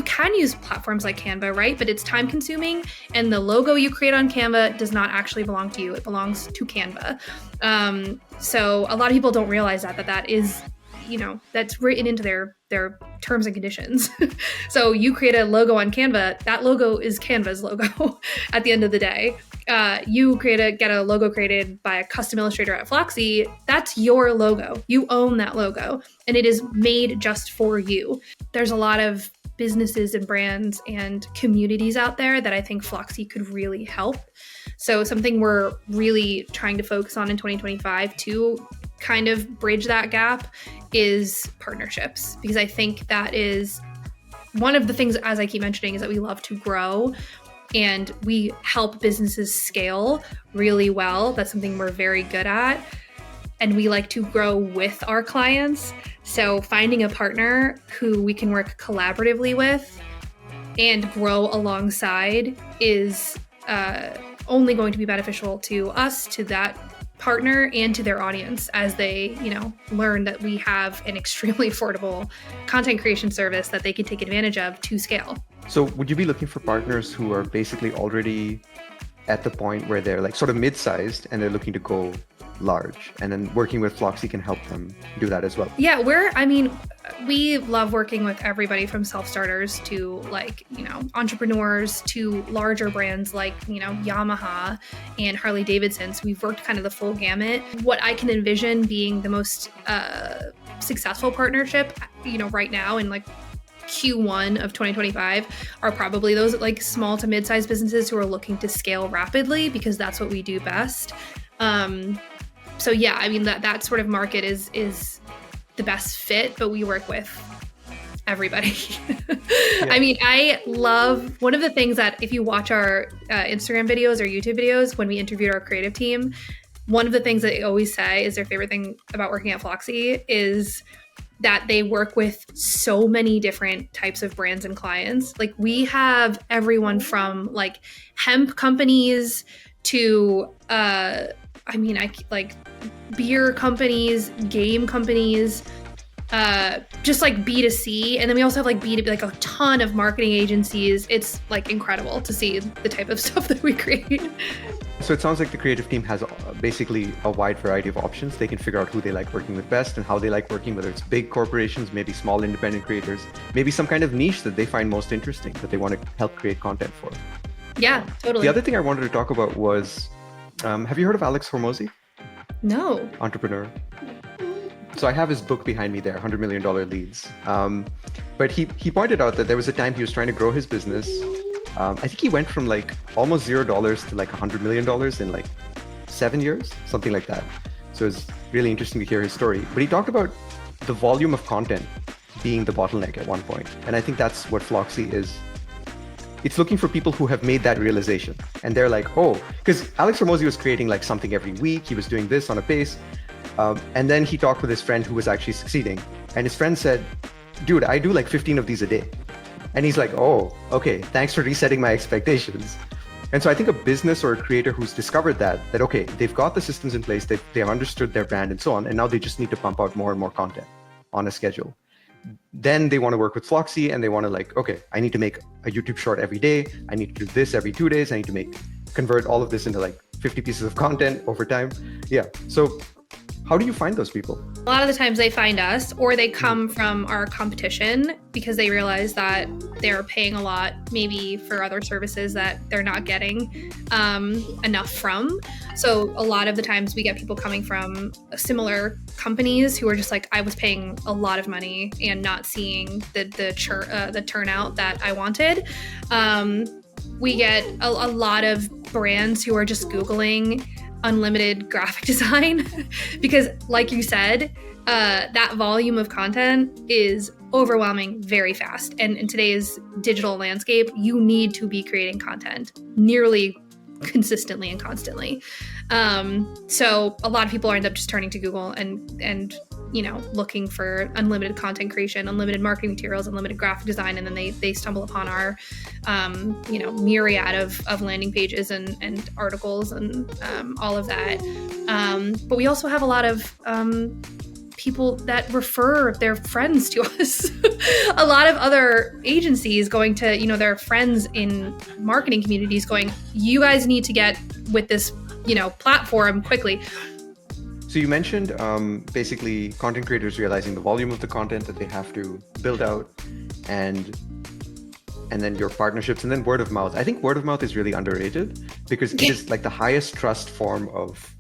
can use platforms like Canva, right? But it's time consuming, and the logo you create on Canva does not actually belong to you. It belongs to Canva. So a lot of people don't realize that is, that's written into their terms and conditions. So you create a logo on Canva, that logo is Canva's logo at the end of the day. You get a logo created by a custom illustrator at Flocksy, that's your logo. You own that logo, and it is made just for you. There's a lot of businesses and brands and communities out there that I think Flocksy could really help. So something we're really trying to focus on in 2025 to kind of bridge that gap is partnerships, because I think that is one of the things, as I keep mentioning, is that we love to grow and we help businesses scale really well. That's something we're very good at. And we like to grow with our clients. So finding a partner who we can work collaboratively with and grow alongside is only going to be beneficial to us, to that partner, and to their audience as they, learn that we have an extremely affordable content creation service that they can take advantage of to scale. So would you be looking for partners who are basically already at the point where they're like sort of mid-sized and they're looking to go large, and then working with Flocksy can help them do that as well. Yeah, we love working with everybody from self-starters to like, entrepreneurs to larger brands like, Yamaha and Harley Davidson. So we've worked kind of the full gamut. What I can envision being the most successful partnership, right now in like Q1 of 2025 are probably those like small to mid-sized businesses who are looking to scale rapidly, because that's what we do best. So yeah, I mean that sort of market is the best fit, but we work with everybody. Yeah. I mean, I love one of the things that if you watch our Instagram videos or YouTube videos when we interviewed our creative team, one of the things that they always say is their favorite thing about working at Flocksy is that they work with so many different types of brands and clients. Like we have everyone from like hemp companies to like beer companies, game companies, just like B2C. And then we also have like B2B, like a ton of marketing agencies. It's like incredible to see the type of stuff that we create. So it sounds like the creative team has basically a wide variety of options. They can figure out who they like working with best and how they like working, whether it's big corporations, maybe small independent creators, maybe some kind of niche that they find most interesting that they want to help create content for. Yeah, totally. The other thing I wanted to talk about was, have you heard of Alex Hormozi? No. Entrepreneur. So I have his book behind me there, $100 Million Leads. But he pointed out that there was a time he was trying to grow his business. I think he went from like almost $0 to like $100 million in like 7 years, something like that. So it's really interesting to hear his story. But he talked about the volume of content being the bottleneck at one point. And I think that's what Flocksy is. It's looking for people who have made that realization. And they're like, oh, because Alex Hormozi was creating like something every week. He was doing this on a pace. And then he talked with his friend who was actually succeeding. And his friend said, dude, I do like 15 of these a day. And he's like, oh, okay, thanks for resetting my expectations. And so I think a business or a creator who's discovered that okay, they've got the systems in place, they've understood their brand and so on, and now they just need to pump out more and more content on a schedule. Then they want to work with Flocksy and they want to like, okay, I need to make a YouTube short every day. I need to do this every 2 days. I need to convert all of this into like 50 pieces of content over time. Yeah. So how do you find those people? A lot of the times they find us or they come from our competition because they realize that they're paying a lot maybe for other services that they're not getting enough from. So a lot of the times we get people coming from similar companies who are just like, I was paying a lot of money and not seeing the turnout that I wanted. We get a lot of brands who are just Googling unlimited graphic design because like you said, that volume of content is overwhelming very fast. And in today's digital landscape, you need to be creating content nearly consistently and constantly. So a lot of people end up just turning to Google and looking for unlimited content creation, unlimited marketing materials, unlimited graphic design, and then they stumble upon our myriad of landing pages and articles and all of that. But we also have a lot of people that refer their friends to us. A lot of other agencies going to, their friends in marketing communities going, you guys need to get with this, platform quickly. So you mentioned basically content creators realizing the volume of the content that they have to build out and then your partnerships and then word of mouth. I think word of mouth is really underrated because it is like the highest trust form of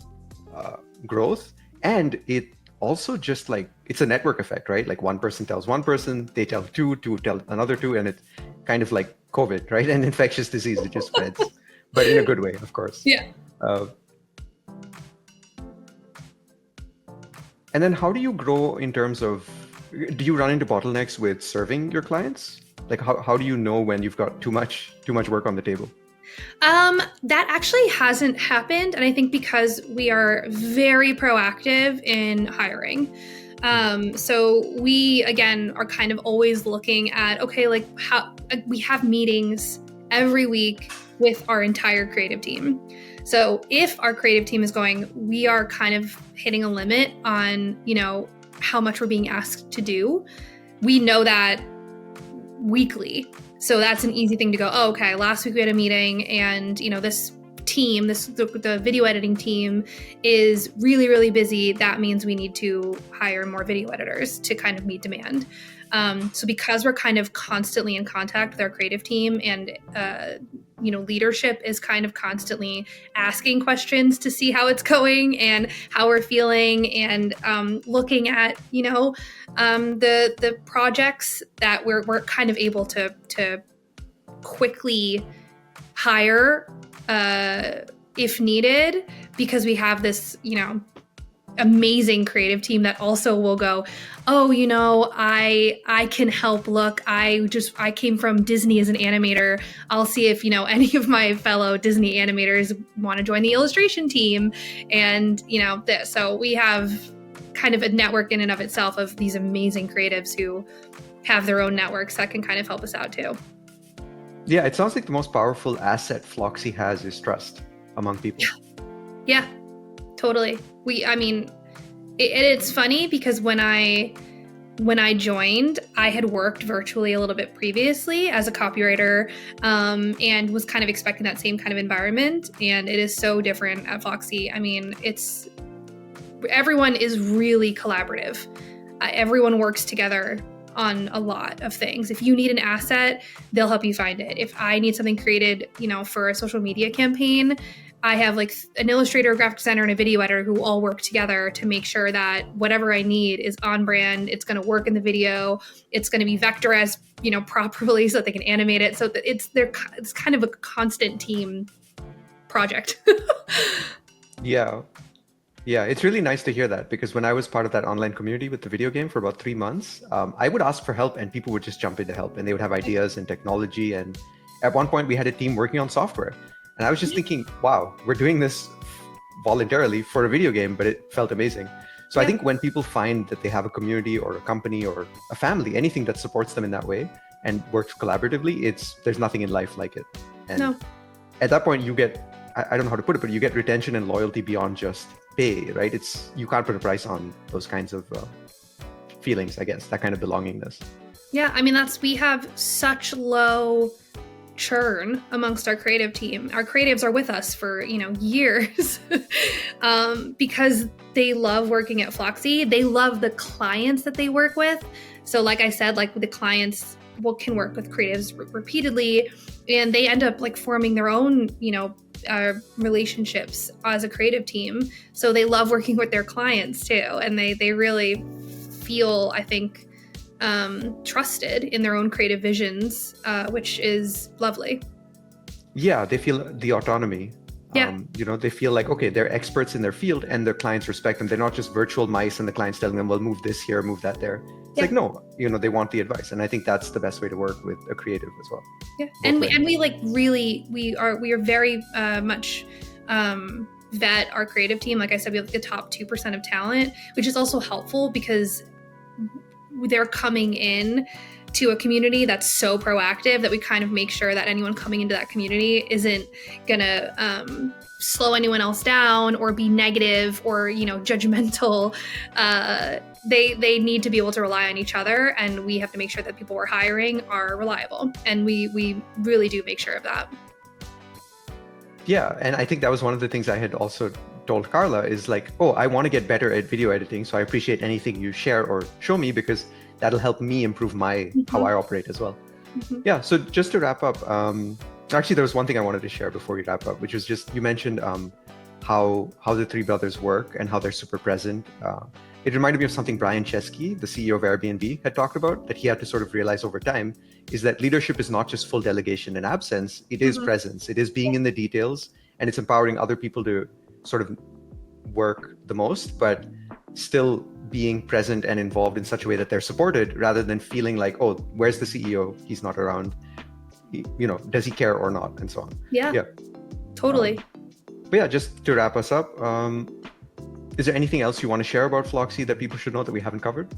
growth. And it also just like, it's a network effect, right? Like one person tells one person, they tell two tell another two, and it's kind of like COVID, right? And infectious disease, it just spreads, but in a good way, of course. Yeah. And then how do you grow in terms of, do you run into bottlenecks with serving your clients? Like how do you know when you've got too much work on the table? That actually hasn't happened. And I think because we are very proactive in hiring. So we, again, are kind of always looking at, okay, like how we have meetings every week with our entire creative team. So if our creative team is going, we are kind of hitting a limit on, how much we're being asked to do. We know that weekly. So that's an easy thing to go, oh, okay, last week we had a meeting and, this team, the video editing team is really, really busy, that means we need to hire more video editors to kind of meet demand. So because we're kind of constantly in contact with our creative team, and leadership is kind of constantly asking questions to see how it's going and how we're feeling, and looking at the projects that we're kind of able to quickly hire if needed, because we have this amazing creative team that also will go, oh, I can help. Look, I came from Disney as an animator. I'll see if any of my fellow Disney animators want to join the illustration team, and so we have kind of a network in and of itself of these amazing creatives who have their own networks that can kind of help us out too. Yeah, it sounds like the most powerful asset Flocksy has is trust among people. Yeah, totally. It's funny because when I joined, I had worked virtually a little bit previously as a copywriter, and was kind of expecting that same kind of environment. And it is so different at Flocksy. Everyone is really collaborative. Everyone works together on a lot of things. If you need an asset, they'll help you find it. If I need something created, for a social media campaign, I have like an illustrator, a graphic designer, and a video editor who all work together to make sure that whatever I need is on brand. It's going to work in the video. It's going to be vectorized, properly so that they can animate it. So that it's kind of a constant team project. Yeah, it's really nice to hear that, because when I was part of that online community with the video game for about 3 months, I would ask for help and people would just jump in to help, and they would have ideas and technology. And at one point we had a team working on software, and I was just thinking, wow, we're doing this voluntarily for a video game, but it felt amazing. So I think when people find that they have a community or a company or a family, anything that supports them in that way and works collaboratively, there's nothing in life like it. And at that point you get, I don't know how to put it, but you get retention and loyalty beyond just pay, right? You can't put a price on those kinds of feelings, I guess, that kind of belongingness. Yeah, we have such low churn amongst our creative team. Our creatives are with us for, years because they love working at Flocksy. They love the clients that they work with. So like I said, like the clients can work with creatives repeatedly, and they end up like forming their own, relationships as a creative team. So they love working with their clients too. And they really feel, I think, trusted in their own creative visions, which is lovely. Yeah, they feel the autonomy. Yeah. They feel like, okay, they're experts in their field and their clients respect them. They're not just virtual mice and the client's telling them, well, move this here, move that there. It's like, no, they want the advice. And I think that's the best way to work with a creative as well. Yeah. And we are very much vet our creative team. Like I said, we have the top 2% of talent, which is also helpful because they're coming in to a community that's so proactive that we kind of make sure that anyone coming into that community isn't gonna slow anyone else down or be negative or judgmental. They need to be able to rely on each other, and we have to make sure that people we're hiring are reliable, and we really do make sure of that. Yeah, and I think that was one of the things I had also told Carla is like, oh, I want to get better at video editing, so I appreciate anything you share or show me, because that'll help me improve how I operate as well. Mm-hmm. Yeah, so just to wrap up, actually there was one thing I wanted to share before we wrap up, which was just, you mentioned how the three brothers work and how they're super present. It reminded me of something Brian Chesky, the CEO of Airbnb, had talked about, that he had to sort of realize over time, is that leadership is not just full delegation and absence, it is presence, it is being in the details, and it's empowering other people to sort of work the most, but still being present and involved in such a way that they're supported, rather than feeling like, oh, where's the CEO? He's not around. Does he care or not? And so on. Yeah. Totally. But yeah, just to wrap us up, is there anything else you want to share about Flocksy that people should know that we haven't covered?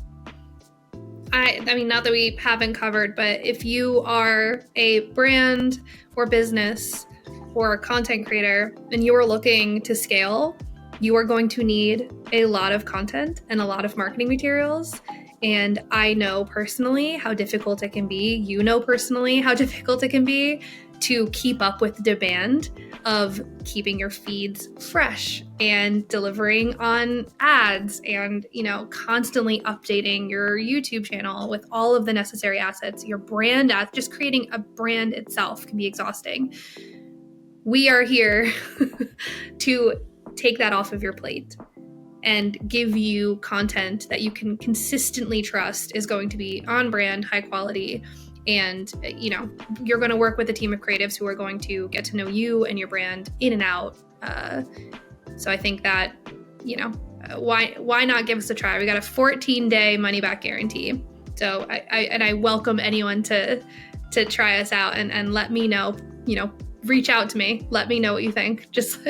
I mean, not that we haven't covered, but if you are a brand or business or a content creator and you are looking to scale, you are going to need a lot of content and a lot of marketing materials. And I know personally how difficult it can be. You know personally how difficult it can be to keep up with demand of keeping your feeds fresh and delivering on ads and, constantly updating your YouTube channel with all of the necessary assets. Your brand ads, just creating a brand itself can be exhausting. We are here to take that off of your plate and give you content that you can consistently trust is going to be on brand, high quality. And, you're going to work with a team of creatives who are going to get to know you and your brand in and out. So I think that, why not give us a try? We got a 14-day money back guarantee. So I welcome anyone to try us out and let me know, reach out to me. Let me know what you think. Just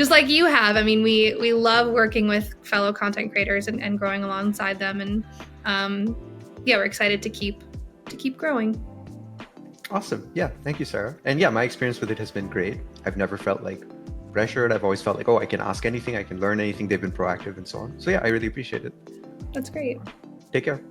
like you have. I mean, we love working with fellow content creators and growing alongside them. And we're excited to keep growing. Awesome. Yeah. Thank you, Sarah. And yeah, my experience with it has been great. I've never felt like pressured. I've always felt like, I can ask anything. I can learn anything. They've been proactive and so on. So yeah, I really appreciate it. That's great. Take care.